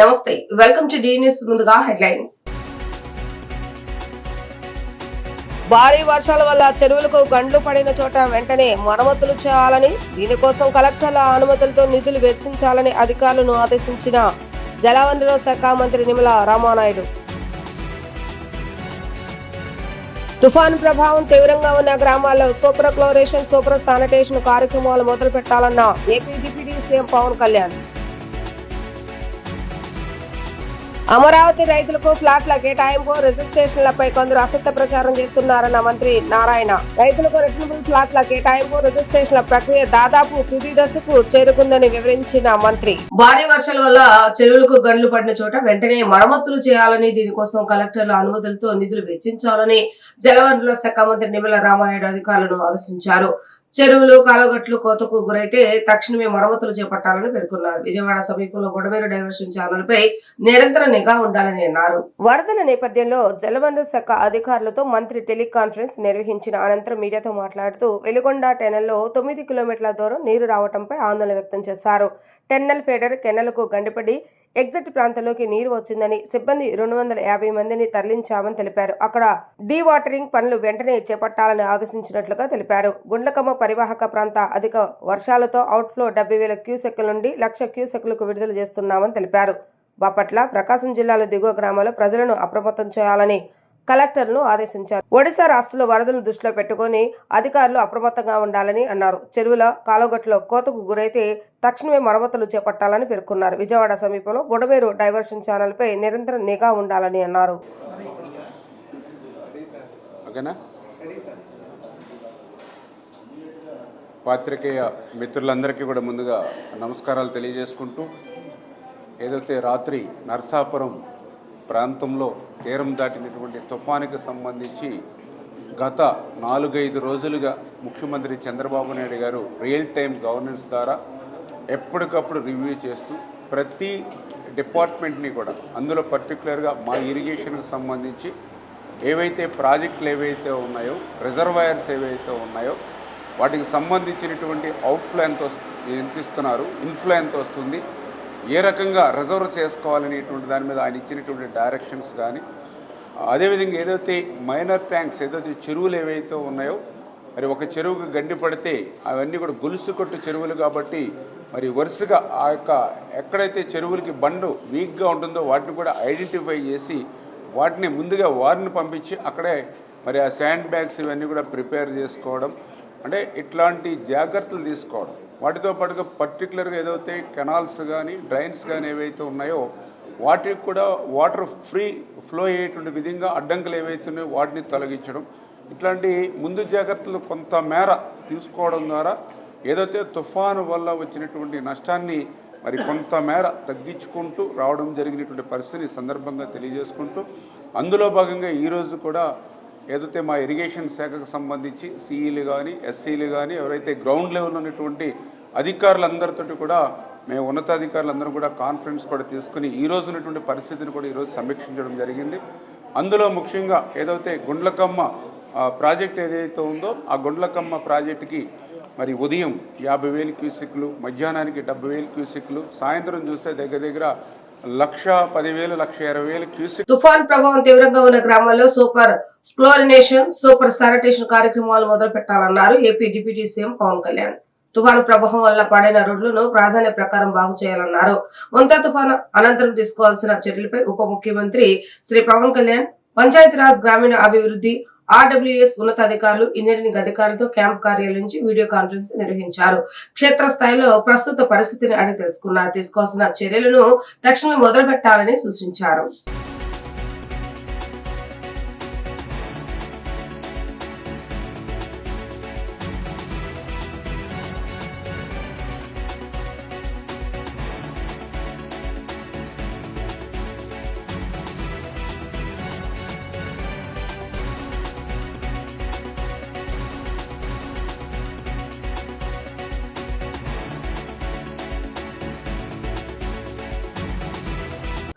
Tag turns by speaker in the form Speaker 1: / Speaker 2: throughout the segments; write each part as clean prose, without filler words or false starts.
Speaker 1: నమస్తే welcome to D news. ముందుగా headlines. భారీ వర్షాల వల్ల చెరువులకు గండ్లు పడిన చోట వెంటనే మరమ్మతులు చేయాలని, దీనికోసం కలెక్టర్ల అనుమతులతో నిధులు వెచ్చించాలని అధికారులను ఆదేశించిన జలవనరుల శాఖ మంత్రి నిమ్మల రామానాయుడు. తుఫాను ప్రభావం తీవ్రంగా ఉన్న గ్రామాల్లో సూపర్ క్లోరేషన్, సూపర్ శానిటేషన్ కార్యక్రమాలు మొదలు పెట్టాలన్న AP deputy CM Pawan Kalyan. Amaravati రైతులకు ఫ్లాట్ల కేటాయింపు, రిజిస్ట్రేషన్లపై కొందరు అసత్య ప్రచారం చేస్తున్నారన్న మంత్రి నారాయణ. రైతులకు రిటర్నబుల్ ఫ్లాట్ల కేటాయింపు, రిజిస్ట్రేషన్ల ప్రక్రియ దాదాపు తుది దశకు చేరుకుందని వివరించిన మంత్రి, భారీ వర్షాల వల్ల చెరువులకు గండ్లు పడిన చోట వెంటనే మరమ్మతులు చేయాలని, దీనికోసం కలెక్టర్ల అనుమతులతో నిధులు వెచ్చించాలని జలవనరుల శాఖ మంత్రి నిమ్మల రామానాయుడు అధికారులను ఆదేశించారు. చెరువులు, కాలువగట్లు కోతకు గురైతే తక్షణమే మరమ్మతులు చేపట్టాలని పేర్కొన్నారు. విజయవాడ సమీపంలో బుడమేరు డైవర్షన్ ఛానల్ పై నిరంతర నిఘా ఉండాలని అన్నారు. వరదల నేపథ్యంలో జలవనరుల శాఖ అధికారులతో మంత్రి టెలికాన్ఫరెన్స్ నిర్వహించిన అనంతరం మీడియాతో మాట్లాడుతూ వెలుగొండ టెనల్లో 9 కిలోమీటర్ల దూరం నీరు రావడంపై ఆందోళన వ్యక్తం చేశారు. టెన్నల్ ఫీడర్ కెనాల్కు గండిపడి ఎగ్జిట్ ప్రాంతంలోకి నీరు వచ్చిందని, సిబ్బంది 250 మందిని తరలించామని తెలిపారు. అక్కడ డీవాటరింగ్ పనులు వెంటనే చేపట్టాలని ఆదేశించినట్లుగా తెలిపారు. గుండ్లకమ్మ పరివాహక ప్రాంత అధిక వర్షాలతో అవుట్ఫ్లో 70,000 క్యూసెక్ల నుండి 1,00,000 క్యూసెక్లకు విడుదల చేస్తున్నామని తెలిపారు. బాపట్ల, ప్రకాశం జిల్లాల దిగువ గ్రామాల ప్రజలను అప్రమత్తం చేయాలని కలెక్టర్ను ఆదేశించారు. ఒడిశా రాష్ట్రంలో వరదలను దృష్టిలో పెట్టుకుని అధికారులు అప్రమత్తంగా ఉండాలని అన్నారు. చెరువుల, కాలువగట్లో కోతకు గురైతే తక్షణమే మరమ్మతులు చేపట్టాలని పేర్కొన్నారు. విజయవాడ సమీపంలో బుడమేరు డైవర్షన్ ఛానల్ పై నిరంతర నిఘా ఉండాలని అన్నారు.
Speaker 2: పాత్రికేయ మిత్రులందరికీ కూడా ముందుగా నమస్కారాలు తెలియజేసుకుంటూ, ఏదైతే రాత్రి నరసాపురం ప్రాంతంలో తీరం దాటినటువంటి తుఫానుకి సంబంధించి గత 4-5 రోజులుగా ముఖ్యమంత్రి చంద్రబాబు నాయుడు గారు రియల్ టైం గవర్నెన్స్ ద్వారా ఎప్పటికప్పుడు రివ్యూ చేస్తూ ప్రతి డిపార్ట్మెంట్ని కూడా, అందులో పర్టికులర్గా మా ఇరిగేషన్కి సంబంధించి ఏవైతే ప్రాజెక్టులు ఏవైతే ఉన్నాయో, రిజర్వాయర్స్ ఏవైతే ఉన్నాయో వాటికి సంబంధించినటువంటి అవుట్ఫ్లో ఎంత ఇస్తున్నారు, ఇన్ఫ్లో ఎంత వస్తుంది, ఏ రకంగా రిజర్వ్ చేసుకోవాలనేటువంటి దాని మీద ఆయన ఇచ్చినటువంటి డైరెక్షన్స్ కానీ, అదేవిధంగా ఏదైతే మైనర్ ట్యాంక్స్, ఏదైతే చెరువులు ఏవైతే ఉన్నాయో, మరి ఒక చెరువుకు గండి పడితే అవన్నీ కూడా గొలుసు కొట్టు చెరువులు కాబట్టి మరి వరుసగా ఆ యొక్క ఎక్కడైతే చెరువులకి బండు వీక్గా ఉంటుందో వాటిని కూడా ఐడెంటిఫై చేసి వాటిని ముందుగా వారిని పంపించి అక్కడే మరి ఆ శాండ్ బ్యాగ్స్ ఇవన్నీ కూడా ప్రిపేర్ చేసుకోవడం, అంటే ఇట్లాంటి జాగ్రత్తలు తీసుకోవడం. వాటితో పాటుగా పర్టికులర్గా ఏదైతే కెనాల్స్ కానీ డ్రైన్స్ కానీ ఏవైతే ఉన్నాయో వాటికి కూడా వాటర్ ఫ్రీ ఫ్లో అయ్యేటువంటి విధంగా అడ్డంకులు ఏవైతే ఉన్నాయో వాటిని తొలగించడం, ఇట్లాంటి ముందు జాగ్రత్తలు కొంతమేర తీసుకోవడం ద్వారా ఏదైతే తుఫాను వల్ల వచ్చినటువంటి నష్టాన్ని మరి కొంతమేర తగ్గించుకుంటూ రావడం జరిగినటువంటి పరిస్థితిని సందర్భంగా తెలియజేసుకుంటూ, అందులో భాగంగా ఈరోజు కూడా ఏదైతే మా ఇరిగేషన్ శాఖకు సంబంధించి సిఈలు కానీ ఎస్సీలు కానీ ఎవరైతే గ్రౌండ్ లెవెల్లో ఉన్నటువంటి అధికారులందరితో కూడా మేము ఉన్నతాధికారులందరూ కూడా కాన్ఫరెన్స్ కూడా తీసుకుని ఈరోజు ఉన్నటువంటి పరిస్థితిని కూడా ఈరోజు సమీక్షించడం జరిగింది. అందులో ముఖ్యంగా ఏదైతే గుండ్లకమ్మ ప్రాజెక్ట్ ఏదైతే ఉందో ఆ గుండ్లకమ్మ ప్రాజెక్టుకి మరి ఉదయం 50,000 క్యూసెక్లు, మధ్యాహ్నానికి 70,000 క్యూసెక్లు, సాయంత్రం చూస్తే దగ్గర 1,10,000, 1,20,000 క్యూసెక్.
Speaker 1: తుఫాన్ ప్రభావం తీవ్రంగా ఉన్న గ్రామాల్లో సూపర్ క్లోరినేషన్, సూపర్ శానిటేషన్ కార్యక్రమాలు మొదలు పెట్టాలన్నారు AP deputy CM Pawan Kalyan. తుఫాను ప్రభావం వల్ల పాడైన రోడ్లను ప్రాధాన్య ప్రకారం బాగు చేయాలన్నారు. ముంతా తుఫాను అనంతరం తీసుకోవాల్సిన చర్యలపై ఉప ముఖ్యమంత్రి శ్రీ పవన్ కళ్యాణ్ పంచాయతీరాజ్, గ్రామీణ అభివృద్ధి, ఆర్డబ్ల్యూఎస్ ఉన్నతాధికారులు, ఇంజనీరింగ్ అధికారులతో క్యాంప్ కార్యాలయం నుంచి వీడియో కాన్ఫరెన్స్ నిర్వహించారు. క్షేత్రస్థాయిలో ప్రస్తుత పరిస్థితిని అడిగి తెలుసుకున్నారు. తీసుకోవాల్సిన చర్యలను తక్షణమే మొదలు పెట్టాలని సూచించారు.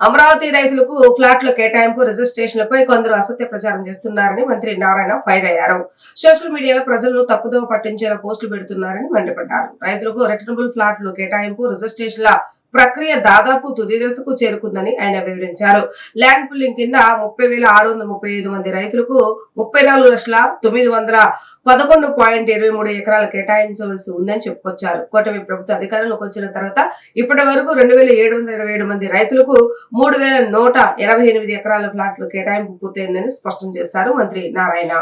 Speaker 1: అమరావతి రైతులకు ఫ్లాట్ల కేటాయింపు, రిజిస్ట్రేషన్లపై కొందరు అసత్య ప్రచారం చేస్తున్నారని మంత్రి నారాయణ ఫైర్ అయ్యారు. సోషల్ మీడియాలో ప్రజలను తప్పుదోవ పట్టించేలా పోస్టులు పెడుతున్నారని మండిపడ్డారు. రైతులకు రిటర్నబుల్ ఫ్లాట్లు కేటాయింపు, రిజిస్ట్రేషన్ల ప్రక్రియ దాదాపు తుది దశకు చేరుకుందని ఆయన వివరించారు. ల్యాండ్ పుల్లింగ్ కింద 30,635 మంది రైతులకు 34,911.23 ఎకరాలు కేటాయించవలసి ఉందని చెప్పుకొచ్చారు. కూటమి ప్రభుత్వ అధికారంలోకి వచ్చిన తర్వాత ఇప్పటి వరకు 2,727 మంది రైతులకు 3,188 ఎకరాల ప్లాట్లు కేటాయింపు పూర్తయిందని స్పష్టం చేశారు మంత్రి నారాయణ.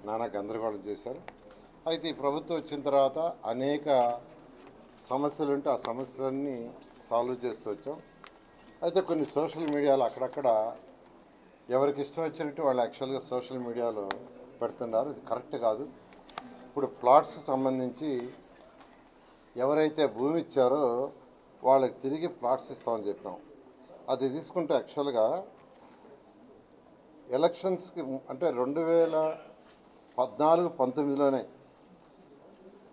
Speaker 3: నానా గందరగోళం చేశారు. అయితే ఈ ప్రభుత్వం వచ్చిన తర్వాత అనేక సమస్యలు ఉంటే ఆ సమస్యలన్నీ సాల్వ్ చేస్తూ వచ్చాం. అయితే కొన్ని సోషల్ మీడియాలో అక్కడక్కడ ఎవరికి ఇష్టం వచ్చినట్టు వాళ్ళు యాక్చువల్గా సోషల్ మీడియాలో పెడుతున్నారు. ఇది కరెక్ట్ కాదు. ఇప్పుడు ప్లాట్స్కి సంబంధించి ఎవరైతే భూమి ఇచ్చారో వాళ్ళకి తిరిగి ప్లాట్స్ ఇస్తామని చెప్పాం. అది తీసుకుంటే యాక్చువల్గా ఎలక్షన్స్కి అంటే 2014-19లోనే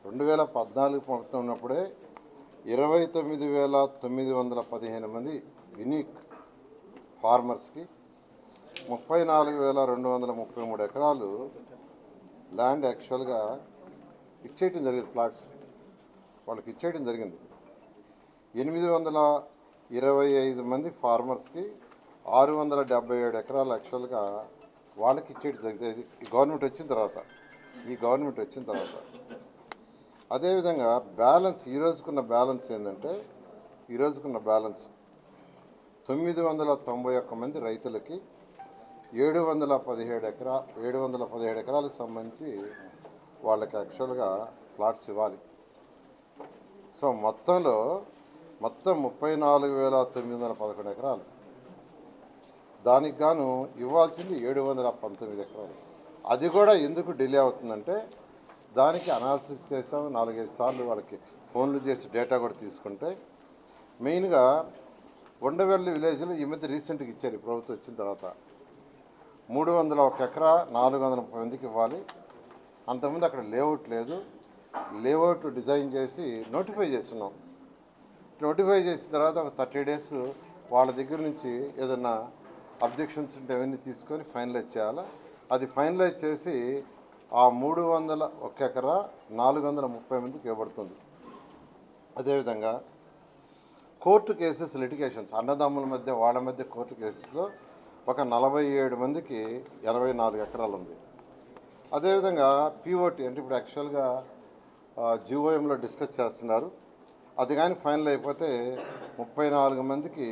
Speaker 3: 2014-19 ఉన్నప్పుడే 29,915 మంది యూనిక్ ఫార్మర్స్కి 34,233 ఎకరాలు ల్యాండ్ యాక్చువల్గా ఇచ్చేయటం జరిగింది. ప్లాట్స్ వాళ్ళకి ఇచ్చేయడం జరిగింది. 825 మంది ఫార్మర్స్కి 677 ఎకరాలు యాక్చువల్గా వాళ్ళకి ఇచ్చేయడం జరిగింది. ఈ గవర్నమెంట్ వచ్చిన తర్వాత అదేవిధంగా బ్యాలెన్స్ ఈ రోజుకున్న బ్యాలెన్స్ ఏంటంటే 991 మంది రైతులకి 717 ఎకరాలకు సంబంధించి వాళ్ళకి యాక్చువల్గా ప్లాట్స్ ఇవ్వాలి. సో మొత్తం 34,911 ఎకరాలు. దానికి గాను ఇవ్వాల్సింది 719 ఎకరాలు. అది కూడా ఎందుకు డిలే అవుతుందంటే దానికి అనాలిసిస్ చేసాం. 4-5 సార్లు వాళ్ళకి ఫోన్లు చేసి డేటా కూడా తీసుకుంటే మెయిన్గా ఉండవెల్లి విలేజ్లో ఈ మధ్య రీసెంట్గా ఇచ్చారు. ఈ ప్రభుత్వం వచ్చిన తర్వాత 301 ఎకరా 430 మందికి ఇవ్వాలి. అంతకుముందు అక్కడ లేఅవుట్ లేదు. లేఅవుట్ డిజైన్ చేసి నోటిఫై చేస్తున్నాం. నోటిఫై చేసిన తర్వాత ఒక 30 days వాళ్ళ దగ్గర నుంచి ఏదన్నా అబ్జెక్షన్స్ ఉంటే అవన్నీ తీసుకొని ఫైనలైజ్ చేయాలి. అది ఫైనలైజ్ చేసి ఆ 301 ఎకరా 430 మందికి ఇవ్వబడుతుంది. అదేవిధంగా కోర్టు కేసెస్ లిటిగేషన్స్ అన్నదమ్ముల మధ్య వాళ్ళ మధ్య కోర్టు కేసెస్లో ఒక 47 మందికి 84 ఎకరాలు ఉంది. అదేవిధంగా పిఓటి అంటే ఇప్పుడు యాక్చువల్గా జిఓఎంలో డిస్కస్ చేస్తున్నారు. అది కానీ ఫైనల్ అయిపోతే 34 మందికి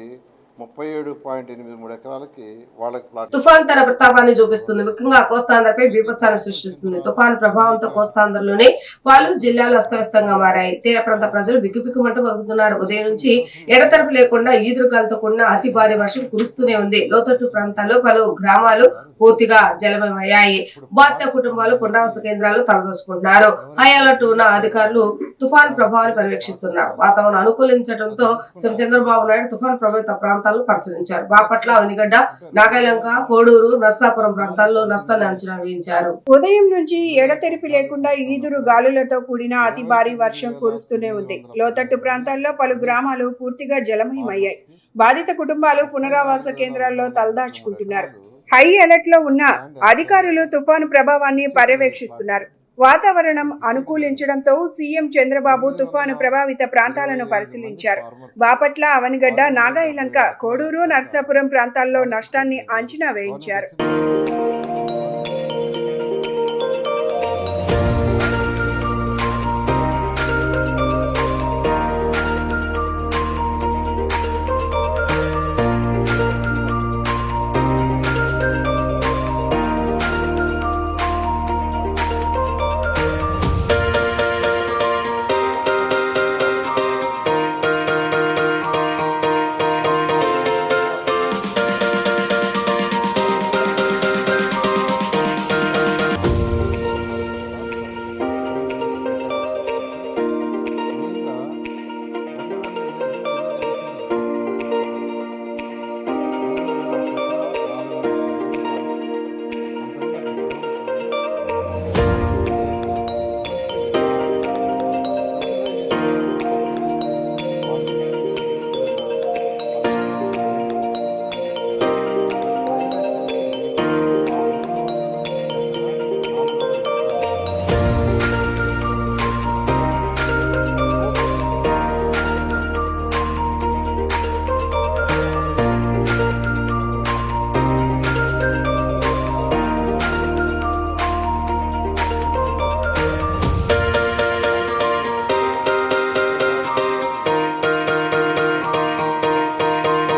Speaker 3: 37.83 ఎకరాలకి వాళ్ళకి ప్లాట్.
Speaker 1: తుఫాన్ తన ప్రతాపాన్ని చూపిస్తుంది. ముఖ్యంగా కోస్తాంధ్రపై బీభత్సాన్ని సృష్టిస్తుంది. తుఫాన్ ప్రభావంతో కోస్తాంధ్రలోని పలు జిల్లాలు అస్తవ్యస్తంగా మారాయి. తీర ప్రాంత ప్రజలు బిక్కుబిక్కుమంటూ బతుకుతున్నారు. ఉదయం నుంచి ఎడతెరపు లేకుండా ఈదురుగాలతో కూడిన అతి భారీ వర్షం కురుస్తూనే ఉంది. లోతట్టు ప్రాంతాల్లో పలు గ్రామాలు పూర్తిగా జలమయమయ్యాయి. బాధిత కుటుంబాలు పునరావాస కేంద్రాల్లో తలదోచుకుంటున్నారు. హై అలర్ట్ ఉన్న అధికారులు తుఫాన్ ప్రభావాన్ని పర్యవేక్షిస్తున్నారు. వాతావరణం అనుకూలించడంతో సీఎం చంద్రబాబు నాయుడు తుఫాన్ ప్రభావిత ప్రాంతాలను పరిశీలించారు. బాపట్ల, అవనిగడ్డ, నాగాలంక, కోడూరు, నర్సాపురం ప్రాంతాల్లో నష్టాన్ని అంచనా వేయించారు.
Speaker 4: ఉదయం నుంచి ఎడతెరిపి లేకుండా ఈదురు గాలులతో కూడిన అతి భారీ వర్షం కురుస్తూనే ఉంది. లోతట్టు ప్రాంతాల్లో పలు గ్రామాలు పూర్తిగా జలమయమయ్యాయి. బాధిత కుటుంబాలు పునరావాస కేంద్రాల్లో తలదాచుకుంటున్నారు. హై అలర్ట్ లో ఉన్న అధికారులు తుఫాను ప్రభావాన్ని పర్యవేక్షిస్తున్నారు. వాతావరణం అనుకూలించడంతో సీఎం చంద్రబాబు తుఫాను ప్రభావిత ప్రాంతాలను పరిశీలించారు. బాపట్ల, అవనిగడ్డ, నాగాయలంక, కోడూరు, నర్సాపురం ప్రాంతాల్లో నష్టాన్ని అంచనా వేయించారు.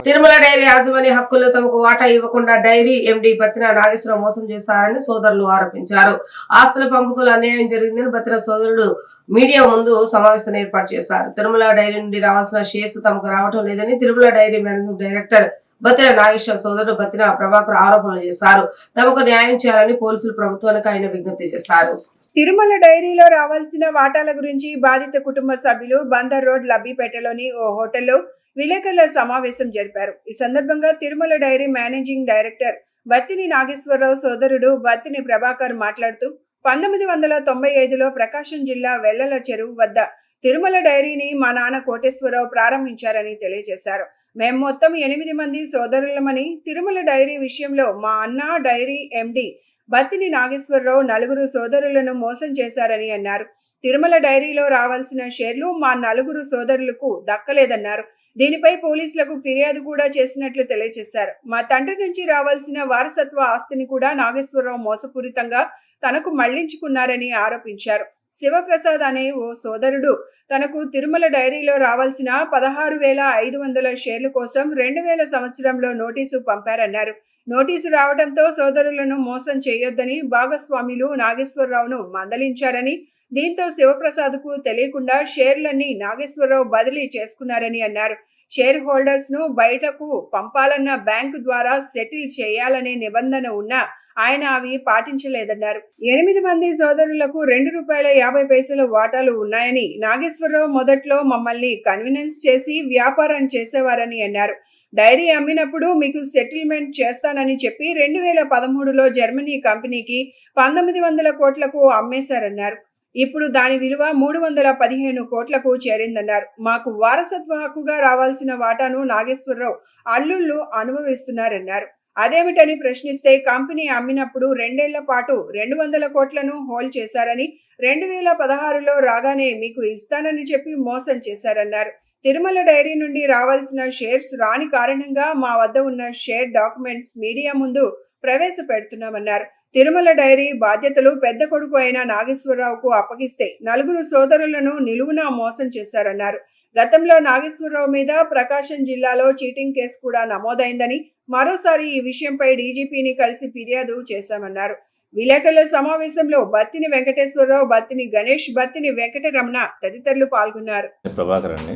Speaker 1: తిరుమల డైరీ యాజమాన్య హక్కుల్లో తమకు వాటా ఇవ్వకుండా డైరీ ఎండీ బత్తిన నాగేశ్వరరావు మోసం చేశారని సోదరులు ఆరోపించారు. ఆస్తుల పంపకాలు అన్యాయం జరిగిందని బత్తిన సోదరుడు మీడియా ముందు సమావేశం ఏర్పాటు చేశారు. తిరుమల డైరీ నుండి రావాల్సిన షేర్స్ తమకు రావటం లేదని Tirumala dairy managing director Battina Nageswara సోదరుడు బత్తిన ప్రభాకర్ ఆరోపణలు చేశారు. తమకు న్యాయం చేయాలని పోలీసులు ప్రభుత్వానికి ఆయన విజ్ఞప్తి చేశారు.
Speaker 4: తిరుమల డైరీలో రావాల్సిన వాటాల గురించి బాధిత కుటుంబ సభ్యులు బందర్ రోడ్ లబ్బిపేటలోని ఓ హోటల్లో విలేకరుల సమావేశం జరిపారు. ఈ సందర్భంగా Tirumala dairy managing director Battini Nageswararao సోదరుడు బత్తిని ప్రభాకర్ మాట్లాడుతూ 1995లో ప్రకాశం జిల్లా వెల్లల చెరువు వద్ద తిరుమల డైరీని మా నాన్న కోటేశ్వరరావు ప్రారంభించారని తెలియజేశారు. మేము మొత్తం 8 మంది సోదరులమని, తిరుమల డైరీ విషయంలో మా అన్న డైరీ ఎండి బత్తిని నాగేశ్వరరావు 4 సోదరులను మోసం చేశారని అన్నారు. తిరుమల డైరీలో రావాల్సిన షేర్లు మా 4 సోదరులకు దక్కలేదన్నారు. దీనిపై పోలీసులకు ఫిర్యాదు కూడా చేసినట్లు తెలియజేశారు. మా తండ్రి నుంచి రావాల్సిన వారసత్వ ఆస్తిని కూడా నాగేశ్వరరావు మోసపూరితంగా తనకు మళ్లించుకున్నారని ఆరోపించారు. శివప్రసాద్ అనే ఓ సోదరుడు తనకు తిరుమల డైరీలో రావాల్సిన 16,500 షేర్ల కోసం 2000 సంవత్సరంలో నోటీసు పంపారన్నారు. నోటీసు రావడంతో సోదరులను మోసం చేయొద్దని భాగస్వాములు నాగేశ్వరరావును మందలించారని, దీంతో శివప్రసాద్కు తెలియకుండా షేర్లన్నీ నాగేశ్వరరావు బదిలీ చేసుకున్నారని అన్నారు. షేర్ హోల్డర్స్ ను బయటకు పంపాలన్న బ్యాంకు ద్వారా సెటిల్ చేయాలనే నిబంధన ఉన్నా ఆయన అవి పాటించలేదన్నారు. 8 మంది సోదరులకు ₹2.50 వాటాలు ఉన్నాయని, నాగేశ్వరరావు మొదట్లో మమ్మల్ని కన్విన్స్ చేసి వ్యాపారం చేసేవారని అన్నారు. డైరీ అమ్మినప్పుడు మీకు సెటిల్మెంట్ చేస్తానని చెప్పి 2013లో జర్మనీ కంపెనీకి 1900 కోట్లకు అమ్మేశారన్నారు. ఇప్పుడు దాని విలువ 315 కోట్లకు చేరిందన్నారు. మాకు వారసత్వ హక్కుగా రావాల్సిన వాటాను నాగేశ్వరరావు అల్లుళ్ళు అనుభవిస్తున్నారన్నారు. అదేమిటని ప్రశ్నిస్తే కంపెనీ అమ్మినప్పుడు 2 ఏళ్ల పాటు 200 కోట్లను హోల్డ్ చేశారని, 2016లో రాగానే మీకు ఇస్తానని చెప్పి మోసం చేశారన్నారు. తిరుమల డైరీ నుండి రావాల్సిన షేర్స్ రాని కారణంగా మా వద్ద ఉన్న షేర్ డాక్యుమెంట్స్ మీడియా ముందు ప్రవేశపెడుతున్నామన్నారు. తిరుమల డైరీ బాధ్యతలు పెద్ద కొడుకు అయిన నాగేశ్వరరావుకు అప్పగిస్తే 4 సోదరులను నిలువునా మోసం చేశారన్నారు. గతంలో నాగేశ్వరరావు మీద ప్రకాశం జిల్లాలో చీటింగ్ కేసు కూడా నమోదైందని, మరోసారి ఈ విషయంపై డీజీపీని కలిసి ఫిర్యాదు చేశామన్నారు. విలేకరుల సమావేశంలో బత్తిని వెంకటేశ్వరరావు, బత్తిని గణేష్, బత్తిని వెంకటరమణ తదితరులు పాల్గొన్నారు.
Speaker 5: ప్రభాకర్ అండి.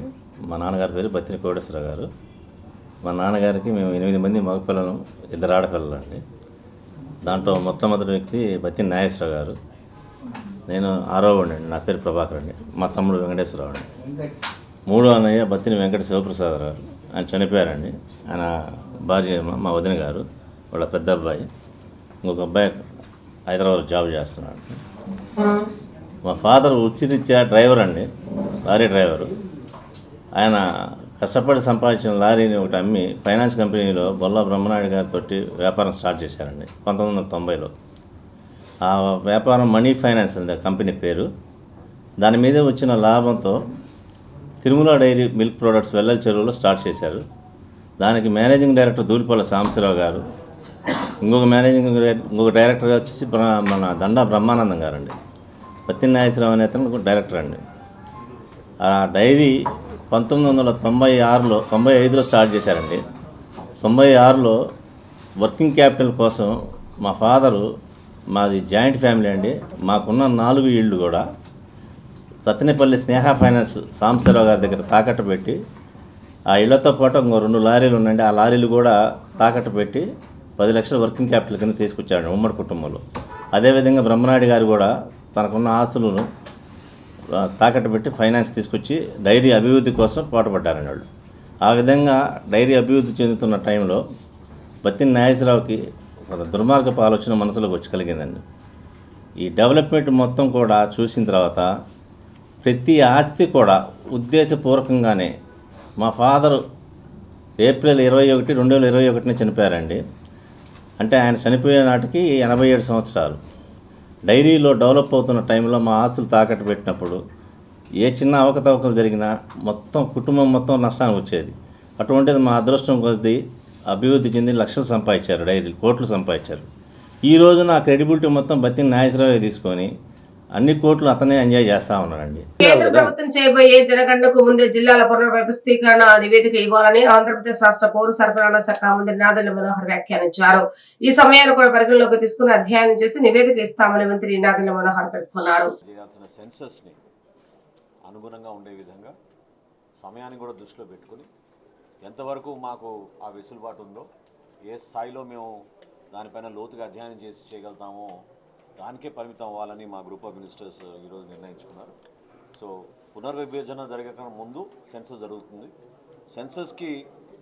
Speaker 5: మా నాన్నగారి పేరు బత్తిని కోటేశ్వరరావు గారు. మా నాన్నగారికి మేము 8 మంది మగపిల్లలు, 2 ఆడపిల్లలు అండి. దాంట్లో మొట్టమొదటి వ్యక్తి బత్తిని నాగేశ్వరరావు గారు. నేను 6వ అండి. నా పేరు ప్రభాకర్ అండి. మా తమ్ముడు వెంకటేశ్వరరావు అండి. 3వ అన్నయ్య బత్తిని వెంకట శివప్రసాద్ గారు. ఆయన చనిపోయారండి. ఆయన భార్య మా వదిన గారు, వాళ్ళ పెద్ద అబ్బాయి. ఇంకొక అబ్బాయి హైదరాబాద్లో జాబ్ చేస్తున్నాడు. మా ఫాదర్ వృత్తిరీత్యా డ్రైవర్ అండి, లారీ డ్రైవరు. ఆయన కష్టపడి సంపాదించిన లారీని ఒకటి అమ్మి ఫైనాన్స్ కంపెనీలో బొల్లా బ్రహ్మనాయుడు గారితో వ్యాపారం స్టార్ట్ చేశారండి 1990లో. ఆ వ్యాపారం మనీ ఫైనాన్స్ అండి కంపెనీ పేరు. దాని మీద వచ్చిన లాభంతో Tirumala dairy milk products Vellala చెరువులో స్టార్ట్ చేశారు. దానికి మేనేజింగ్ డైరెక్టర్ దూలిపల్ల సాంబశివరావు గారు, ఇంకొక డైరెక్టర్గా వచ్చేసి మన దండా బ్రహ్మానందం గారండి. బత్తిని నాగేశ్వరరావు అనే అతను డైరెక్టర్ అండి. ఆ డైరీ 1995లో స్టార్ట్ చేశారండి. 96లో వర్కింగ్ క్యాపిటల్ కోసం మా ఫాదరు, మాది జాయింట్ ఫ్యామిలీ అండి, మాకున్న 4 ఇళ్ళు కూడా సత్తెనపల్లి స్నేహ ఫైనాన్స్ సాంబశివరావు గారి దగ్గర తాకట్టు పెట్టి, ఆ ఇళ్లతో పాటు ఇంకో 2 లారీలు ఉన్నాయండి, ఆ లారీలు కూడా తాకట్టు పెట్టి 10 లక్షల వర్కింగ్ క్యాపిటల్ కింద తీసుకొచ్చాడు ఉమ్మడి కుటుంబంలో. అదేవిధంగా బ్రహ్మనాయుడు గారు కూడా తనకున్న ఆస్తులను తాకట్టు పెట్టి ఫైనాన్స్ తీసుకొచ్చి డైరీ అభివృద్ధి కోసం పాటుపడ్డారండి వాళ్ళు. ఆ విధంగా డైరీ అభివృద్ధి చెందుతున్న టైంలో బత్తిని నాగేశ్వరరావుకి ఒక దుర్మార్గపు ఆలోచన మనసులోకి వచ్చి కలిగిందండి. ఈ డెవలప్మెంట్ మొత్తం కూడా చూసిన తర్వాత ప్రతి ఆస్తి కూడా ఉద్దేశపూర్వకంగానే మా ఫాదరు ఏప్రిల్ 21, 2021 చనిపోయారండి. అంటే ఆయన చనిపోయే నాటికి 87 సంవత్సరాలు. డైరీలో డెవలప్ అవుతున్న టైంలో మా ఆస్తులు తాకట్టు పెట్టినప్పుడు ఏ చిన్న అవకతవకలు జరిగినా మొత్తం కుటుంబం మొత్తం నష్టానికి వచ్చేది. అటువంటిది మా అదృష్టం కొద్ది అభివృద్ధి చెంది లక్షలు సంపాదించారు, డైరీలు కోట్లు సంపాదించారు. ఈ రోజున ఆ క్రెడిబిలిటీ మొత్తం బత్తిని నాగేశ్వరరావు తీసుకొని అన్ని కోట్లు అతనే ఎంజాయ్ చేస్తూ ఉన్నాడండి.
Speaker 1: కేంద్ర ప్రభుత్వం చేయబోయే జనగణనకు ముందే జిల్లాల పునర్వ్యవస్థీకరణ నివేదిక ఇవ్వాలని ఆంధ్రప్రదేశ్ రాష్ట్ర పౌర సరఫరాల శాఖ మంత్రి నాదెండ్ల మనోహర్ వ్యాఖ్యానించారు. ఈ సమయాన్ని కూడా పరిగణలోకి తీసుకుని అధ్యయనం చేసి నివేదిక ఇస్తామని మంత్రి నాదెండ్ల మనోహర్ పేర్కొన్నారు.
Speaker 6: సెన్సస్ని అనుగుణంగా ఉండే విధంగా సమయాన్ని కూడా దృష్టిలో పెట్టుకుని ఎంతవరకు మాకు ఆ వెసులుబాటు ఉందో, ఏ స్థాయిలో మేము దానిపైన లోతుగా అధ్యయనం చేసి చేయగలుగుతామో దానికే పరిమితం అవ్వాలని మా గ్రూప్ ఆఫ్ మినిస్టర్స్ ఈరోజు నిర్ణయించుకున్నారు. సో పునర్విభజన జరగక ముందు సెన్సస్ జరుగుతుంది. సెన్సస్కి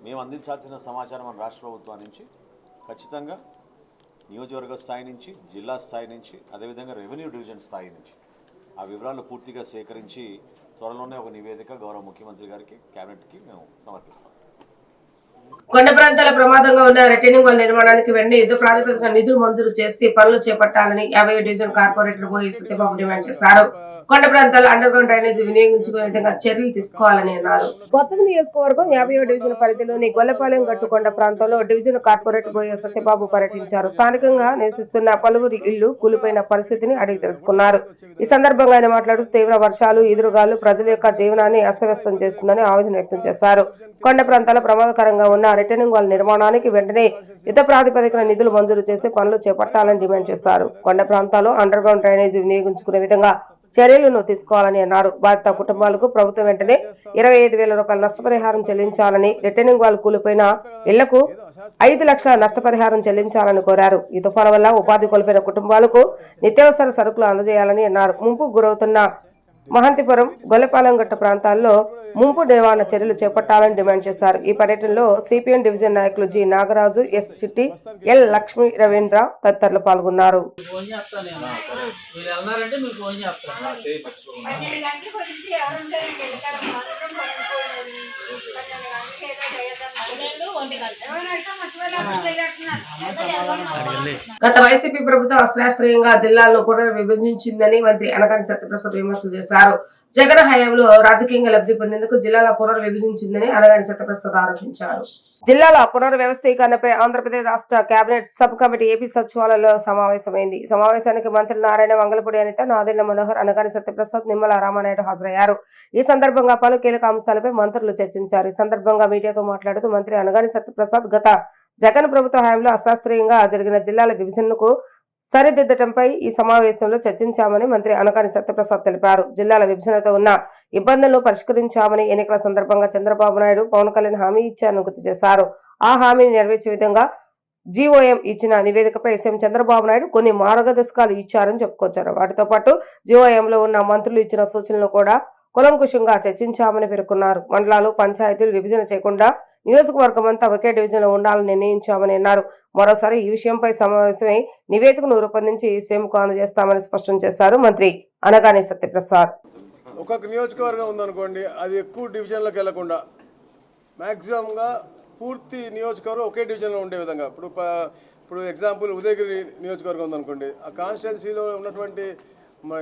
Speaker 6: మేము అందించాల్సిన సమాచారం మన రాష్ట్ర ప్రభుత్వం నుంచి ఖచ్చితంగా నియోజకవర్గ స్థాయి నుంచి, జిల్లా స్థాయి నుంచి, అదేవిధంగా రెవెన్యూ డివిజన్ స్థాయి నుంచి ఆ వివరాలు పూర్తిగా సేకరించి త్వరలోనే ఒక నివేదిక గౌరవ ముఖ్యమంత్రి గారికి, కేబినెట్కి మేము సమర్పిస్తాం.
Speaker 1: కొండ ప్రాంతాల ప్రమాదంగా ఉన్న రిటైనింగ్ వాల్ నిర్మాణానికి వెంటనే యుద్ధ ప్రాతిపదికన నిధులు మంజూరు చేసి పనులు చేపట్టాలని 50వ డివిజన్ కార్పొరేటర్ బోయి సత్యబాబు డిమాండ్ చేశారు. కొండ ప్రాంతాల అండర్ గ్రౌండ్ డ్రైనేజ్ వినియోగించుకునే విధంగా చర్యలు తీసుకోవాలని అన్నారు. కొత్త నియోజకవర్గం 50వ డివిజన్ పరిధిలోని గొల్లపాలెం గట్టు కొండ ప్రాంతంలో డివిజన్ కార్పొరేటర్ బోయి సత్యబాబు పర్యటించారు. స్థానికంగా నివసిస్తున్న పలువురు ఇళ్లు కూలిపోయిన పరిస్థితిని అడిగి తెలుసుకున్నారు. ఈ సందర్భంగా ఆయన మాట్లాడుతూ తీవ్ర వర్షాలు, ఈదురుగాలు ప్రజల యొక్క జీవనాన్ని అస్తవ్యస్తం చేస్తుందని ఆవేదన వ్యక్తం చేశారు. కొండ ప్రాంతాల ప్రమాదకరంగా ఉన్న రిటైనింగ్ వాల్ నిర్మాణానికి వెంటనే యుద్ధ ప్రాతిపదికన నిధులు మంజూరు చేసి పనులు చేపట్టాలని డిమాండ్ చేశారు. కొండ ప్రాంతాల్లో అండర్ గ్రౌండ్ డ్రైనేజ్ వినియోగించుకునే విధంగా చర్యలను తీసుకోవాలని అన్నారు. బాధిత కుటుంబాలకు ప్రభుత్వం వెంటనే 25,000 రూపాయల నష్టపరిహారం చెల్లించాలని, రిటైనింగ్ వాల్ కూలిపోయిన ఇళ్లకు 5 లక్షల నష్టపరిహారం చెల్లించాలని కోరారు. ఈ తుఫాను వల్ల ఉపాధి కోల్పోయిన కుటుంబాలకు నిత్యావసర సరుకులు అందజేయాలని అన్నారు. ముంపు గురవుతున్న మహంతిపురం, గొల్లపాలెం గట్టు ప్రాంతాల్లో ముంపు నివారణ చర్యలు చేపట్టాలని డిమాండ్ చేశారు. ఈ పర్యటనలో సిపిఎం డివిజన్ నాయకులు జి నాగరాజు, ఎస్ చిట్టి, ఎల్ లక్ష్మీ రవీంద్ర తదితరులు పాల్గొన్నారు. గత వైసీపీ ప్రభుత్వం అశాస్త్రీయంగా జిల్లాలను పునర్విభజించిందని మంత్రి అనగాని సత్యప్రసాద్ విమర్శలు చేశారు. జగన్ హయాంలో రాజకీయంగా లబ్ధి పొందేందుకు జిల్లాల పునర్విభజించిందని అనగాని సత్యప్రసాద్ ఆరోపించారు. జిల్లాల పునర్వ్యవస్థీకరణపై ఆంధ్రప్రదేశ్ రాష్ట్ర కేబినెట్ సబ్ కమిటీ ఏపీ సచివాలయంలో సమావేశమైంది. సమావేశానికి మంత్రి నారాయణ, వంగలపూడి అనిత, నాదెండ్ల మనోహర్, అనగాని సత్యప్రసాద్, నిమ్మల రామానాయుడు హాజరయ్యారు. ఈ సందర్భంగా పలు కీలక అంశాలపై మంత్రులు చర్చించారు. ఈ సందర్భంగా మీడియాతో మాట్లాడుతూ మంత్రి అనగాని సత్యప్రసాద్ గత జగన్ ప్రభుత్వ హయాంలో అశాస్త్రీయంగా జరిగిన జిల్లాల విభజనకు సరిదిద్దటంపై ఈ సమావేశంలో చర్చించామని మంత్రి అనగాని సత్యప్రసాద్ తెలిపారు. జిల్లాల విభజనతో ఉన్న ఇబ్బందులను పరిష్కరించామని ఎన్నికల సందర్భంగా చంద్రబాబు నాయుడు, పవన్ కళ్యాణ్ హామీ ఇచ్చారని గుర్తు చేశారు. ఆ హామీని నెరవేర్చే విధంగా జీఓఎం ఇచ్చిన నివేదికపై సీఎం చంద్రబాబు నాయుడు కొన్ని మార్గదర్శకాలు ఇచ్చారని చెప్పుకొచ్చారు. వాటితో పాటు జీఓఎంలో ఉన్న మంత్రులు ఇచ్చిన సూచనలు కూడా కులంకుశంగా చర్చించామని పేర్కొన్నారు. మండలాలు, పంచాయతీలు విభజన చేయకుండా నియోజకవర్గం అంతా ఒకే డివిజన్ లో ఉండాలని నిర్ణయించామని అన్నారు. మరోసారి ఈ విషయంపై సమావేశమై నివేదికను రూపొందించి సీఎంకు అందజేస్తామని స్పష్టం చేశారు మంత్రి అనగాని సత్యప్రసాద్.
Speaker 7: ఒక్కొక్క నియోజకవర్గం ఉందనుకోండి, అది ఎక్కువ డివిజన్లోకి వెళ్లకుండా మ్యాక్సిమంగా పూర్తి నియోజకవర్గం ఒకే డివిజన్లో ఉండే విధంగా, ఇప్పుడు ఎగ్జాంపుల్ ఉదయగిరి నియోజకవర్గం ఉందనుకోండి, ఆ కాన్స్టిట్యున్సీలో ఉన్నటువంటి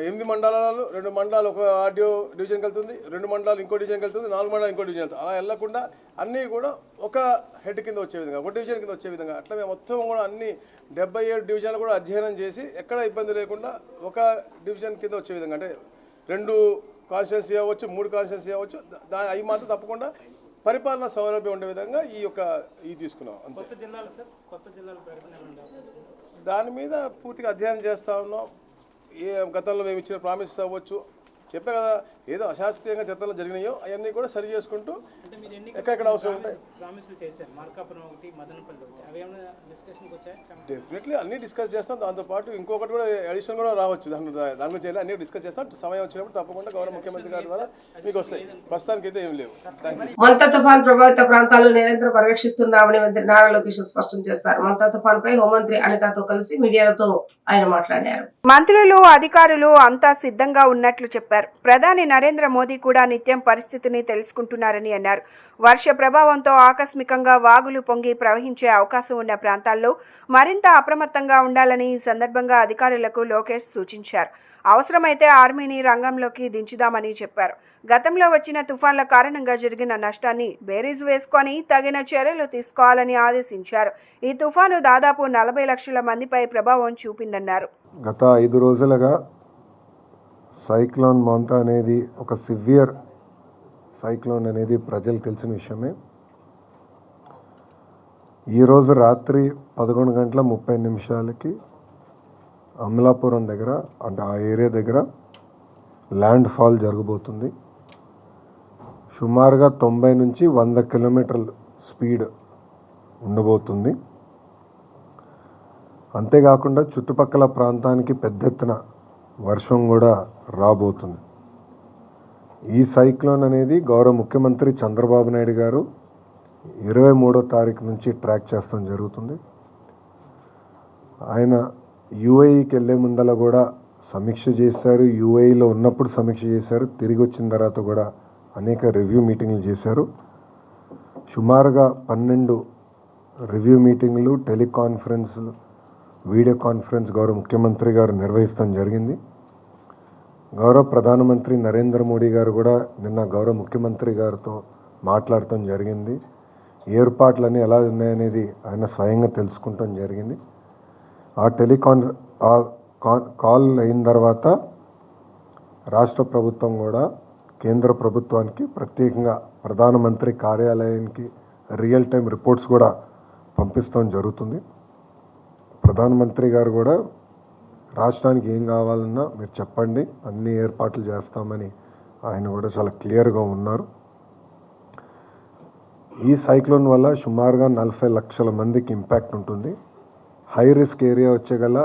Speaker 7: 8 మండలాలు, 2 మండలాలు ఒక ఆర్డీఓ డివిజన్కి వెళ్తుంది, 2 మండలాలు ఇంకో డివిజన్కి వెళ్తుంది, 4 మండలాలు ఇంకో డివిజన్ వెళ్తుంది. అలా వెళ్లకుండా అన్నీ కూడా ఒక హెడ్ కింద వచ్చే విధంగా, ఒక డివిజన్ కింద వచ్చే విధంగా, అట్లా మేము మొత్తం కూడా అన్ని 77 డివిజన్లు కూడా అధ్యయనం చేసి ఎక్కడ ఇబ్బంది లేకుండా ఒక డివిజన్ కింద వచ్చే విధంగా, అంటే 2 కాన్స్టిట్యున్సీ అవ్వచ్చు, 3 కాన్స్టిట్యున్సీ అవ్వచ్చు, అవి మాత్రం తప్పకుండా పరిపాలన సౌలభ్యం ఉండే విధంగా ఈ తీసుకున్నాం. దాని మీద పూర్తిగా అధ్యయనం చేస్తూ ఉన్నాం. గతంలో మేము ఇచ్చిన ప్రామిసెస్ అవ్వచ్చు, చెప్పే కదా, ఏదో అశాస్త్రీయంగా చట్టంలో జరిగినాయో అవన్నీ కూడా సరి చేసుకుంటూ ఎక్కడెక్కడ అవసరం ఉంటాయి డెఫినెట్లీ అన్నీ డిస్కస్ చేస్తాం. దాంతోపాటు ఇంకొకటి కూడా అడిషన్ కూడా రావచ్చు, దాని గురించి అన్నీ డిస్కస్ చేస్తాం. సమయం వచ్చినప్పుడు తప్పకుండా గౌరవ ముఖ్యమంత్రి గారి ద్వారా మీకు వస్తాయి. ప్రస్తుతానికి అయితే ఏం లేవు.
Speaker 1: మంతా తుఫాన్ ప్రభావిత ప్రాంతాలను నిరంతరం పర్యవేక్షిస్తున్నామని మంత్రి నారా లోకేష్ స్పష్టం చేశారు. మంతా తుఫాన్ పై హోంమంత్రి అనితతో కలిసి మీడియాతో ఆయన మాట్లాడారు.
Speaker 4: మంత్రులు, అధికారులు అంతా సిద్ధంగా ఉన్నట్లు చెప్పారు. ప్రధాని నరేంద్ర మోదీ కూడా నిత్యం పరిస్థితిని తెలుసుకుంటున్నారని అన్నారు. వర్ష ప్రభావంతో ఆకస్మికంగా వాగులు పొంగి ప్రవహించే అవకాశం ఉన్న ప్రాంతాల్లో మరింత అప్రమత్తంగా ఉండాలని ఈ సందర్భంగా అధికారులకు లోకేష్ సూచించారు. అవసరమైతే ఆర్మీని రంగంలోకి దించుదామని చెప్పారు. గతంలో వచ్చిన తుఫాన్ల కారణంగా జరిగిన నష్టాన్ని బేరీజు వేసుకొని తగిన చర్యలు తీసుకోవాలని ఆదేశించారు. ఈ తుఫాను దాదాపు 40 లక్షల మందిపై ప్రభావం చూపిందన్నారు.
Speaker 8: గత 5 రోజులుగా సైక్లోన్ మోంతా అనేది ఒక సివియర్ సైక్లోన్ అనేది ప్రజలకు తెలిసిన విషయమే. ఈరోజు రాత్రి 11:30 అమలాపురం దగ్గర, అంటే ఆ ఏరియా దగ్గర ల్యాండ్ ఫాల్ జరగబోతుంది. సుమారుగా 90 నుంచి 100 కిలోమీటర్ల స్పీడ్ ఉండబోతుంది. అంతేకాకుండా చుట్టుపక్కల ప్రాంతానికి పెద్ద ఎత్తున వర్షం కూడా రాబోతుంది. ఈ సైక్లోన్ అనేది గౌరవ ముఖ్యమంత్రి చంద్రబాబు నాయుడు గారు 23వ తారీఖు నుంచి ట్రాక్ చేస్తాం జరుగుతుంది. ఆయన యూఏఈకి వెళ్ళే ముందల కూడా సమీక్ష చేశారు, యూఏఈలో ఉన్నప్పుడు సమీక్ష చేశారు, తిరిగి వచ్చిన తర్వాత కూడా అనేక రివ్యూ మీటింగ్లు చేశారు. సుమారుగా 12 రివ్యూ మీటింగ్లు, టెలికాన్ఫరెన్స్లు, వీడియో కాన్ఫరెన్స్ గౌరవ ముఖ్యమంత్రి గారు నిర్వహిస్తాం జరిగింది. గౌరవ ప్రధానమంత్రి నరేంద్ర మోడీ గారు కూడా నిన్న గౌరవ ముఖ్యమంత్రి గారితో మాట్లాడటం జరిగింది. ఏర్పాట్లన్నీ ఎలా ఉన్నాయనేది ఆయన స్వయంగా తెలుసుకుంటాం జరిగింది. ఆ కాల్ అయిన తర్వాత రాష్ట్ర ప్రభుత్వం కూడా కేంద్ర ప్రభుత్వానికి ప్రత్యేకంగా ప్రధానమంత్రి కార్యాలయానికి రియల్ టైం రిపోర్ట్స్ కూడా పంపిస్తాం జరుగుతుంది. ప్రధానమంత్రి గారు కూడా రాష్ట్రానికి ఏం కావాలన్నా మీరు చెప్పండి, అన్ని ఏర్పాట్లు చేస్తామని ఆయన కూడా చాలా క్లియర్గా ఉన్నారు. ఈ సైక్లోన్ వల్ల సుమారుగా 40 లక్షల మందికి ఇంపాక్ట్ ఉంటుంది. హై రిస్క్ ఏరియా వచ్చేగల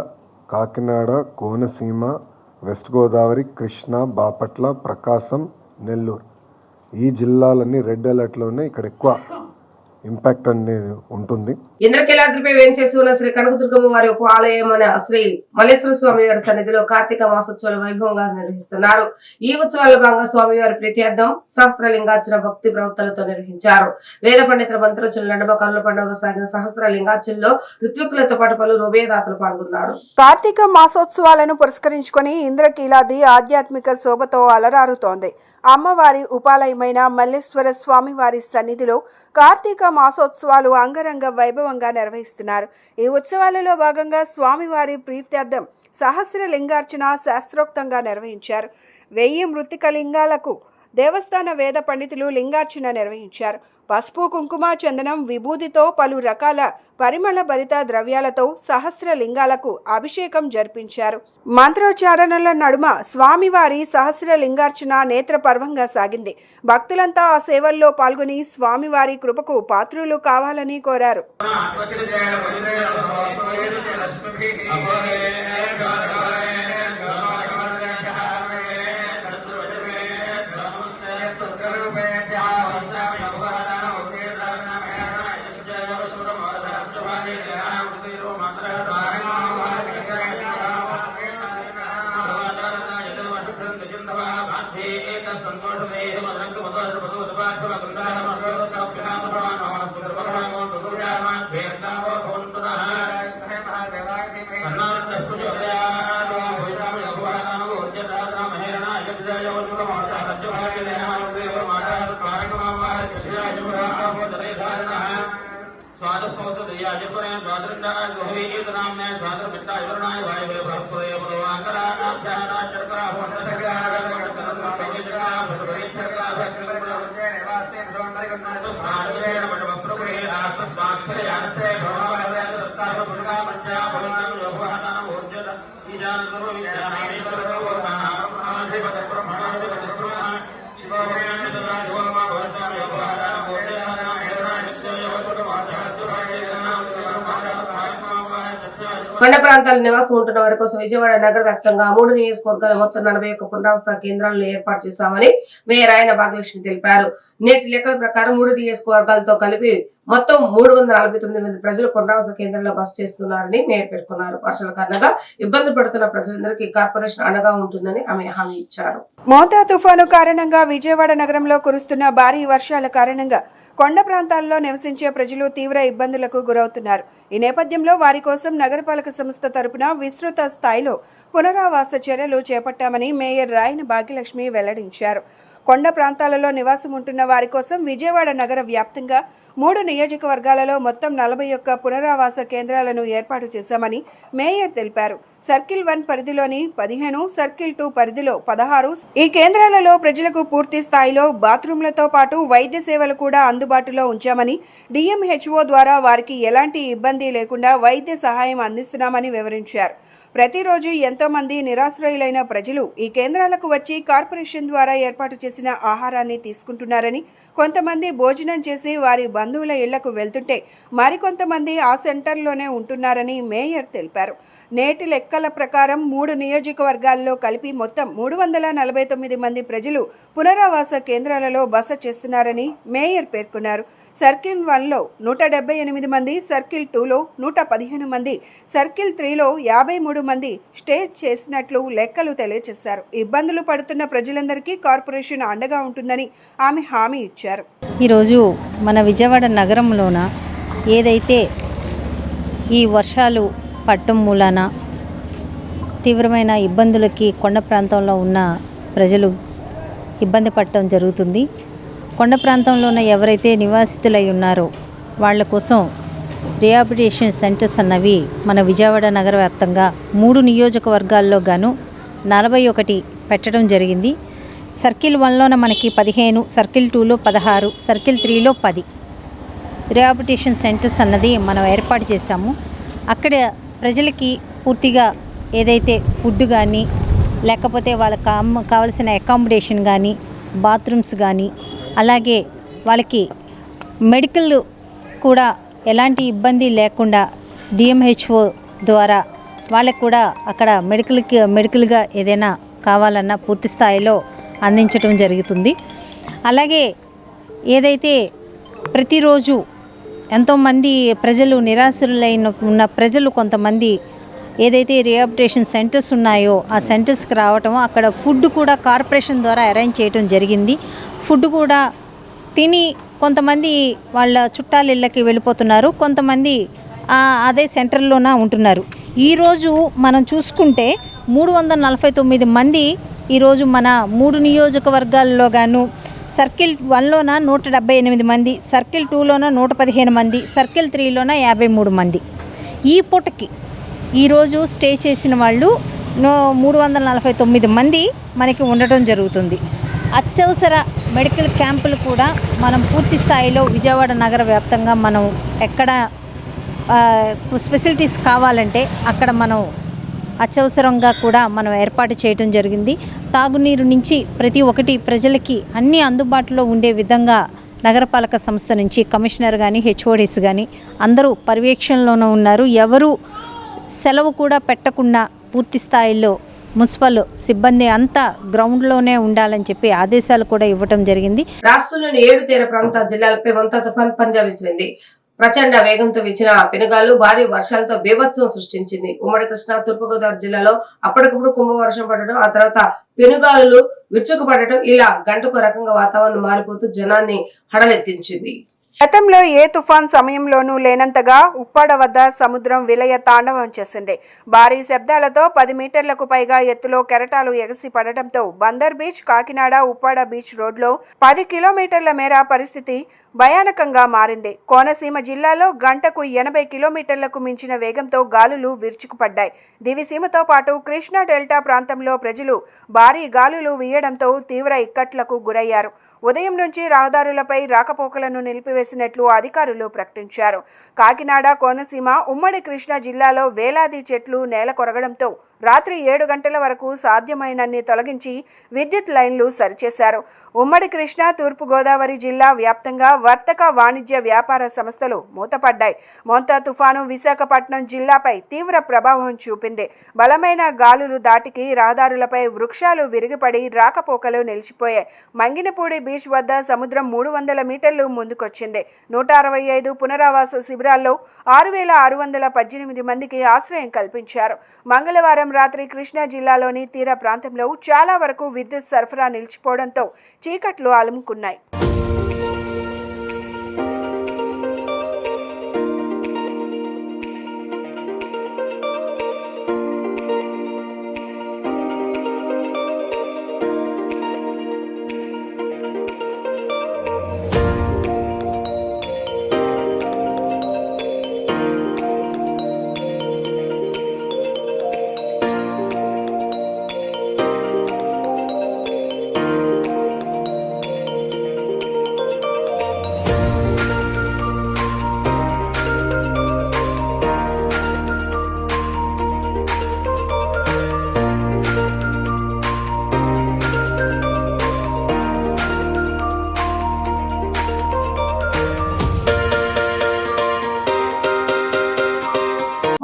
Speaker 8: కాకినాడ, కోనసీమ, వెస్ట్ గోదావరి, కృష్ణా, బాపట్ల, ప్రకాశం, నెల్లూరు ఈ జిల్లాలన్నీ రెడ్ అలర్ట్లో ఉన్నాయి. ఇక్కడ ఎక్కువ ఇంపాక్ట్ అనేది ఉంటుంది.
Speaker 1: ఇంద్రకీలాద్రిపై వేంచేసి ఉన్న శ్రీ కనకదుర్గమ్మ వారి ఉప ఆలయం అనే శ్రీ మల్లేశ్వర స్వామి వారి సన్నిధిలో కార్తీక మాసోత్సవాలు వైభవంగా నిర్వహిస్తున్నారు. ఈ ఉత్సవాల భాగంగా స్వామివారి ప్రీత్యార్థం సహస్రలింగార్చన భక్తి ప్రవృత్తులతో నిర్వహించారు. వేద పండితుల మంత్రోచ్చల నడుమ కనుల పండుగ సాగిన సహస్రలింగార్చనలో ఋత్వికులతో పాటు పలువురు ఉభయదాతలు పాల్గొన్నారు.
Speaker 4: కార్తీక మాసోత్సవాలను పురస్కరించుకొని ఇంద్రకీలాద్రి ఆధ్యాత్మిక శోభతో అలరారుతోంది. అమ్మవారి ఉపాలయమైన మల్లేశ్వర స్వామి వారి సన్నిధిలో కార్తీక మాసోత్సవాలు అంగరంగ వైభవంగా నిర్వహిస్తున్నారు. ఈ ఉత్సవాలలో భాగంగా స్వామివారి ప్రీత్యార్థం సహస్రలింగార్చన శాస్త్రోక్తంగా నిర్వహించారు. 1000 మృత్తిక లింగాలకు దేవస్థాన వేద పండితులు లింగార్చన నిర్వహించారు. పసుపు, కుంకుమ, చందనం, విభూతితో పలు రకాల పరిమళ భరిత ద్రవ్యాలతో సహస్ర లింగాలకు అభిషేకం జరిపించారు. మంత్రోచ్చారణల నడుమ స్వామివారి సహస్ర లింగార్చన నేత్ర పర్వంగా సాగింది. భక్తులంతా ఆ సేవల్లో పాల్గొని స్వామివారి కృపకు పాత్రులు కావాలని కోరారు.
Speaker 1: కొండ ప్రాంతాల నివాసం ఉంటున్న వారి కోసం విజయవాడ నగర వ్యాప్తంగా 3 నియోజకవర్గాల మొత్తం 41 పునరావాస కేంద్రాలను ఏర్పాటు చేశామని మేయర్ ఆయన భాగ్యలక్ష్మి తెలిపారు. నేటి లెక్కల ప్రకారం 3 నియోజకవర్గాలతో కలిపి మొత్తం 349 మంది ప్రజలు పునరావాస కేంద్రంలో బస చేస్తున్నారని మేయర్ పేర్కొన్నారు. వర్షాల కారణంగా ఇబ్బందులు పడుతున్న ప్రజలందరికీ కార్పొరేషన్ అండగా ఉంటుందని ఆమె హామీ ఇచ్చారు. మోంతా తుఫాను కారణంగా విజయవాడ నగరంలో కురుస్తున్న భారీ వర్షాల కారణంగా కొండ ప్రాంతాల్లో నివసించే ప్రజలు తీవ్ర ఇబ్బందులకు గురవుతున్నారు. ఈ నేపథ్యంలో వారి కోసం నగరపాలక సంస్థ తరపున విస్తృత స్థాయిలో పునరావాస చర్యలు చేపట్టామని మేయర్ రాయన భాగ్యలక్ష్మి వెల్లడించారు.
Speaker 4: కొండ ప్రాంతాలలో నివాసం ఉంటున్న వారి కోసం విజయవాడ నగర వ్యాప్తంగా 3 నియోజకవర్గాలలో మొత్తం 41 పునరావాస కేంద్రాలను ఏర్పాటు చేశామని మేయర్ తెలిపారు. సర్కిల్ 1 పరిధిలోని 15, సర్కిల్ 2 పరిధిలో 16 ఈ కేంద్రాలలో ప్రజలకు పూర్తి స్థాయిలో బాత్రూంలతో పాటు వైద్య సేవలు కూడా అందుబాటులో ఉంచామని, DMHO ద్వారా వారికి ఎలాంటి ఇబ్బంది లేకుండా వైద్య సహాయం అందిస్తున్నామని వివరించారు. ప్రతిరోజు ఎంతో మంది నిరాశ్రయులైన ప్రజలు ఈ కేంద్రాలకు వచ్చి కార్పొరేషన్ ద్వారా ఏర్పాటు చేసిన ఆహారాన్ని తీసుకుంటున్నారని, కొంతమంది భోజనం చేసి వారి బంధువుల ఇళ్లకు వెళ్తుంటే మరికొంతమంది ఆ సెంటర్లోనే ఉంటున్నారని మేయర్ తెలిపారు. నేటి లెక్కల ప్రకారం 3 నియోజకవర్గాల్లో కలిపి మొత్తం 349 మంది ప్రజలు పునరావాస కేంద్రాలలో బస చేస్తున్నారని మేయర్ పేర్కొన్నారు. సర్కిల్ 1లో 178 మంది, సర్కిల్ 2లో 115 మంది, సర్కిల్ 3లో 53 మంది స్టే చేసినట్లు లెక్కలు తెలియజేశారు. ఇబ్బందులు పడుతున్న ప్రజలందరికీ కార్పొరేషన్ అండగా ఉంటుందని ఆమె హామీ ఇచ్చారు.
Speaker 9: ఈరోజు మన విజయవాడ నగరంలోన ఏదైతే ఈ వర్షాలు పట్టం మూలాన తీవ్రమైన ఇబ్బందులకి కొండ ప్రాంతంలో ఉన్న ప్రజలు ఇబ్బంది పడటం జరుగుతుంది. కొండ ప్రాంతంలో ఉన్న ఎవరైతే నివాసితులై ఉన్నారో వాళ్ళ కోసం రిహాబిలిటేషన్ సెంటర్స్ అన్నవి మన విజయవాడ నగర వ్యాప్తంగా 3 నియోజకవర్గాల్లో గాను 41 పెట్టడం జరిగింది. సర్కిల్ 1లోన మనకి 15, సర్కిల్ 2లో 16, సర్కిల్ 3లో 10 రిహాబిలిటేషన్ సెంటర్స్ అన్నది మనం ఏర్పాటు చేశాము. అక్కడ ప్రజలకి పూర్తిగా ఏదైతే ఫుడ్ కానీ, లేకపోతే వాళ్ళకి కావాల్సిన అకామిడేషన్ కానీ, బాత్రూమ్స్ కానీ, అలాగే వాళ్ళకి మెడికల్ కూడా ఎలాంటి ఇబ్బంది లేకుండా DMHO ద్వారా వాళ్ళకు కూడా అక్కడ మెడికల్గా ఏదైనా కావాలన్నా పూర్తి స్థాయిలో అందించడం జరుగుతుంది. అలాగే ఏదైతే ప్రతిరోజు ఎంతోమంది ప్రజలు నిరాశ్రులైన ఉన్న ప్రజలు కొంతమంది ఏదైతే రిహాబిలిటేషన్ సెంటర్స్ ఉన్నాయో ఆ సెంటర్స్కి రావటం, అక్కడ ఫుడ్ కూడా కార్పొరేషన్ ద్వారా అరేంజ్ చేయడం జరిగింది. ఫుడ్ కూడా తిని కొంతమంది వాళ్ళ చుట్టాల ఇళ్ళకి వెళ్ళిపోతున్నారు, కొంతమంది అదే సెంటర్లోనే ఉంటున్నారు. ఈరోజు మనం చూసుకుంటే 349 మంది ఈరోజు మన 3 నియోజకవర్గాల్లో గాను సర్కిల్ 1లోన 178 మంది, సర్కిల్ 2లోన 115 మంది, సర్కిల్ 3లోన 53 మంది ఈ పూటకి ఈరోజు స్టే చేసిన వాళ్ళు 349 మంది మనకి ఉండటం జరుగుతుంది. అత్యవసర మెడికల్ క్యాంపులు కూడా మనం పూర్తి స్థాయిలో విజయవాడ నగర వ్యాప్తంగా మనం ఎక్కడ ఫెసిలిటీస్ కావాలంటే అక్కడ మనం అత్యవసరంగా కూడా మనం ఏర్పాటు చేయడం జరిగింది. తాగునీరు నుంచి ప్రతి ఒక్కటి ప్రజలకి అన్నీ అందుబాటులో ఉండే విధంగా నగరపాలక సంస్థ నుంచి కమిషనర్ కానీ, HODs కానీ అందరూ పర్యవేక్షణలోనే ఉన్నారు. ఎవరు సెలవు కూడా పెట్టకుండా పూర్తి స్థాయిలో మున్సిపల్ సిబ్బంది అంతా గ్రౌండ్లోనే ఉండాలని చెప్పి ఆదేశాలు కూడా ఇవ్వడం జరిగింది.
Speaker 1: రాష్ట్రంలోని 7 తీర ప్రాంత జిల్లాలపై వంత తుఫాన్ పంజా విసిరింది. ప్రచండ వేగంతో వీచిన పెనుగాలు భారీ వర్షాలతో బీభత్సం సృష్టించింది. ఉమ్మడి కృష్ణా, తూర్పుగోదావరి జిల్లాలో అప్పటికప్పుడు కుంభవర్షం పడడం, ఆ తర్వాత పెనుగాలులు విరుచుకుపడటం, ఇలా గంటకు రకంగా వాతావరణం మారిపోతూ జనాన్ని హడలెత్తించింది.
Speaker 4: గతంలో ఏ తుఫాన్ సమయంలోనూ లేనంతగా ఉప్పాడ వద్ద సముద్రం విలయ తాండవం చేసింది. భారీ శబ్దాలతో 10 మీటర్లకు పైగా ఎత్తులో కెరటాలు ఎగసి పడటంతో బందర్ బీచ్, కాకినాడ, ఉప్పాడ బీచ్ రోడ్లో 10 కిలోమీటర్ల మేర పరిస్థితి భయానకంగా మారింది. కోనసీమ జిల్లాలో గంటకు 80 కిలోమీటర్లకు మించిన వేగంతో గాలులు విరుచుకుపడ్డాయి. దివిసీమతో పాటు కృష్ణా డెల్టా ప్రాంతంలో ప్రజలు భారీ గాలులు వీయడంతో తీవ్ర ఇక్కట్లకు గురయ్యారు. ఉదయం నుంచి రహదారులపై రాకపోకలను నిలిపివేసినట్లు అధికారులు ప్రకటించారు. కాకినాడ, కోనసీమ, ఉమ్మడి కృష్ణా జిల్లాలో వేలాది చెట్లు నేల కొరగడంతో రాత్రి 7 గంటల వరకు సాధ్యమైనన్ని తొలగించి విద్యుత్ లైన్లు సరిచేశారు. ఉమ్మడి కృష్ణా, తూర్పు గోదావరి జిల్లా వ్యాప్తంగా వర్తక, వాణిజ్య, వ్యాపార సంస్థలు మూతపడ్డాయి. మోంతా తుఫాను విశాఖపట్నం జిల్లాపై తీవ్ర ప్రభావం చూపింది. బలమైన గాలులు దాటికి రహదారులపై వృక్షాలు విరిగిపడి రాకపోకలు నిలిచిపోయాయి. మంగినపూడి బీచ్ వద్ద సముద్రం 300 మీటర్లు ముందుకొచ్చింది. 165 పునరావాస శిబిరాల్లో 6,618 మందికి ఆశ్రయం కల్పించారు. మంగళవారం రాత్రి కృష్ణా జిల్లాలోని తీర ప్రాంతంలో చాలా వరకు విద్యుత్ సరఫరా నిలిచిపోవడంతో చీకట్లు అలుముకున్నాయి.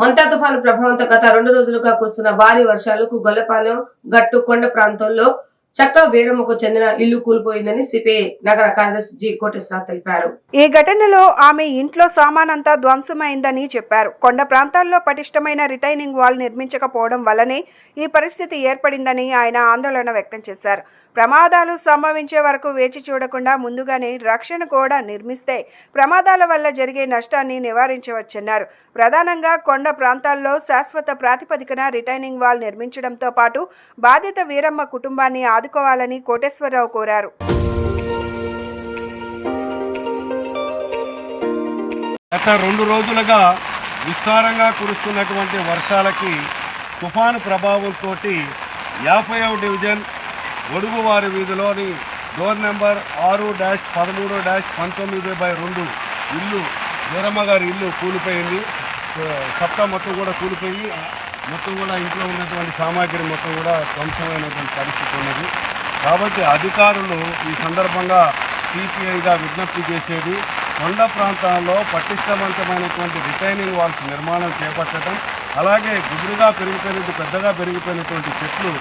Speaker 1: మొంతా తుఫాను ప్రభావంతో గత 2 రోజులుగా కురుస్తున్న భారీ వర్షాలకు గొల్లపాలెం గట్టు కొండ ప్రాంతంలో చక్క వీరమ్మకు చెందిన ఇల్లు కూలిపోయిందని సిపిఐ నగర కార్యదర్శి జి కోటేశ్వరరావు తెలిపారు.
Speaker 4: ఈ ఘటనలో ఆమె ఇంట్లో సామానంతా ధ్వంసమైందని చెప్పారు. కొండ ప్రాంతాల్లో పటిష్టమైన రిటైనింగ్ వాల్ నిర్మించకపోవడం వల్లనే ఈ పరిస్థితి ఏర్పడిందని ఆయన ఆందోళన వ్యక్తం చేశారు. ప్రమాదాలు సంభవించే వరకు వేచి చూడకుండా ముందుగానే రక్షణ కూడా నిర్మిస్తే ప్రమాదాల వల్ల జరిగే నష్టాన్ని నివారించవచ్చన్నారు. ప్రధానంగా కొండ ప్రాంతాల్లో శాశ్వత ప్రాతిపదికన రిటైనింగ్ వాల్ నిర్మించడంతో పాటు బాధిత వీరమ్మ కుటుంబాన్ని ఆదుకోవాలని కోటేశ్వరరావు కోరారు.
Speaker 7: గత 2 రోజులుగా విస్తారంగా కురుస్తున్నటువంటి వర్షాలకి తుఫాను ప్రభావంతో 50వ డివిజన్ ఒడుగువారి వీధిలోని డోర్ నెంబర్ 6-13-19/2 ఇల్లు వీరమ్మ గారి ఇల్లు కూలిపోయింది. సప్తా మొత్తం కూడా కూలిపోయి మొత్తం కూడా ఇంట్లో ఉన్నటువంటి సామాగ్రి మొత్తం కూడా ధ్వంసమైనటువంటి పరిస్థితి ఉన్నది. కాబట్టి అధికారులు ఈ సందర్భంగా సిపిఐగా విజ్ఞప్తి చేసేది కొండ ప్రాంతాల్లో పటిష్టవంతమైనటువంటి రిటైనింగ్ వాల్స్ నిర్మాణం చేపట్టడం, అలాగే గుబురుగా పెద్దగా పెరిగిపోయినటువంటి చెట్లు,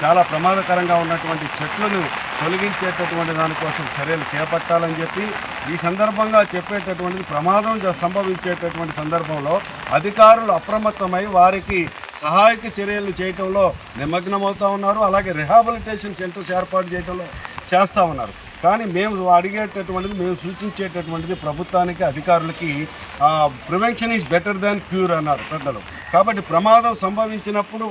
Speaker 7: చాలా ప్రమాదకరంగా ఉన్నటువంటి చెట్లను తొలగించేటటువంటి దానికోసం చర్యలు చేపట్టాలని చెప్పి ఈ సందర్భంగా చెప్పేటటువంటిది ప్రమాదం సంభవించేటటువంటి సందర్భంలో అధికారులు అప్రమత్తమై వారికి సహాయక చర్యలు చేయటంలో నిమగ్నమవుతూ ఉన్నారు. అలాగే రిహాబిలిటేషన్ సెంటర్స్ ఏర్పాటు చేయడంలో చేస్తూ ఉన్నారు. కానీ మేము అడిగేటటువంటిది, మేము సూచించేటటువంటిది ప్రభుత్వానికి, అధికారులకి prevention is better than cure అన్నారు పెద్దలు. కాబట్టి ప్రమాదం సంభవించినప్పుడు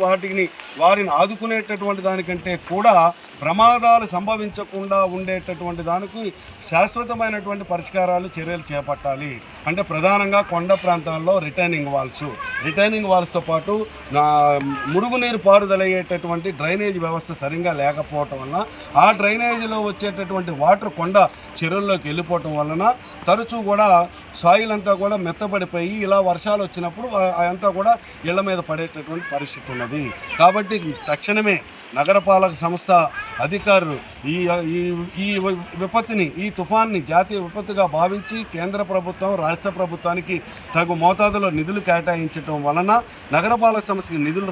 Speaker 7: వారిని ఆదుకునేటటువంటి దానికంటే కూడా ప్రమాదాలు సంభవించకుండా ఉండేటటువంటి దానికి శాశ్వతమైనటువంటి పరిష్కారాలు, చర్యలు చేపట్టాలి. అంటే ప్రధానంగా కొండ ప్రాంతాల్లో రిటైనింగ్ వాల్స్తో పాటు మురుగునీరు పారుదలయ్యేటటువంటి డ్రైనేజ్ వ్యవస్థ సరిగ్గా లేకపోవటం వలన ఆ డ్రైనేజీలో వచ్చేటటువంటి వాటర్ కొండ చెరువుల్లోకి వెళ్ళిపోవటం వలన తరచూ కూడా సాయిల్ అంతా కూడా మెత్తబడిపోయి ఇలా వర్షాలు వచ్చినప్పుడు అదంతా కూడా ఇళ్ల మీద పడేటటువంటి పరిస్థితి ఉన్నది. కాబట్టి తక్షణమే నగరపాలక సంస్థ అధికారులు ఈ విపత్తుని, ఈ తుఫాన్ని జాతీయ విపత్తుగా భావించి కేంద్ర ప్రభుత్వం, రాష్ట్ర ప్రభుత్వానికి తగు మోతాదులో నిధులు కేటాయించడం వలన నగరపాలక సంస్థకి నిధులు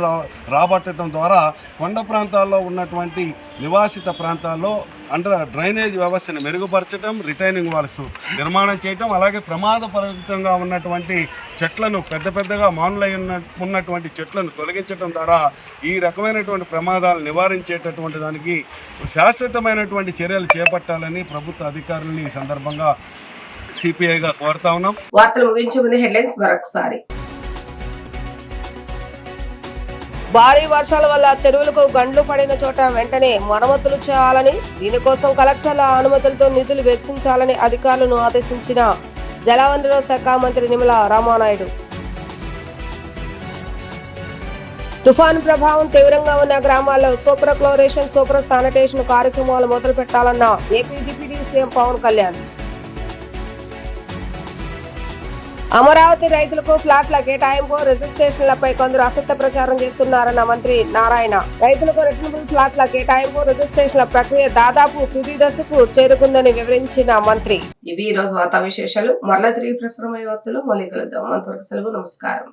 Speaker 7: రాబట్టడం ద్వారా కొండ ప్రాంతాల్లో ఉన్నటువంటి నివాసిత ప్రాంతాల్లో డ్రైనేజ్ వ్యవస్థను మెరుగుపరచడం, రిటైనింగ్ వాల్స్ నిర్మాణం చేయటం, అలాగే ప్రమాదపరితంగా ఉన్నటువంటి చెట్లను, పెద్దగా మానులై ఉన్నటువంటి చెట్లను తొలగించడం ద్వారా ఈ రకమైనటువంటి ప్రమాదాలు నివారించేటటువంటి దానికి శాశ్వతమైనటువంటి చర్యలు చేపట్టాలని ప్రభుత్వ అధికారులని ఈ సందర్భంగా సిపిఐగా కోరుతా ఉన్నాం.
Speaker 1: వార్తలు ముగించే ముందు హెడ్లైన్స్ మరొకసారి. భారీ వర్షాల వల్ల చెరువులకు గండ్లు పడిన చోట వెంటనే మరమ్మతులు చేయాలని, దీనికోసం కలెక్టర్ల అనుమతులతో నిధులు వెచ్చించాలని అధికారులను ఆదేశించిన జలవనరుల శాఖ మంత్రి నిమ్మల రామానాయుడు. తుఫాను ప్రభావం తీవ్రంగా ఉన్న గ్రామాల్లో సూపర్ క్లోరేషన్, సూపర్ శానిటేషన్ కార్యక్రమాలు మొదలు పెట్టాలన్న AP deputy CM Pawan Kalyan. Amaravati రైతులకు ఫ్లాట్ల కేటాయింపు, రిజిస్ట్రేషన్లపై కొందరు అసత్య ప్రచారం చేస్తున్నారన్న మంత్రి నారాయణ. రైతులకు రెట్టింపుల ఫ్లాట్ల కేటాయింపు, రిజిస్ట్రేషన్ల ప్రక్రియ దాదాపు తుది దశకు చేరుకుందని వివరించిన మంత్రి. ఇవి ఈ రోజు వార్తా విశేషాలు. మరలా తిరిగి ప్రసారమయ్యే వార్తలు మళ్ళీ కలుద్దాం. అంతవరకు సెలవు. నమస్కారం.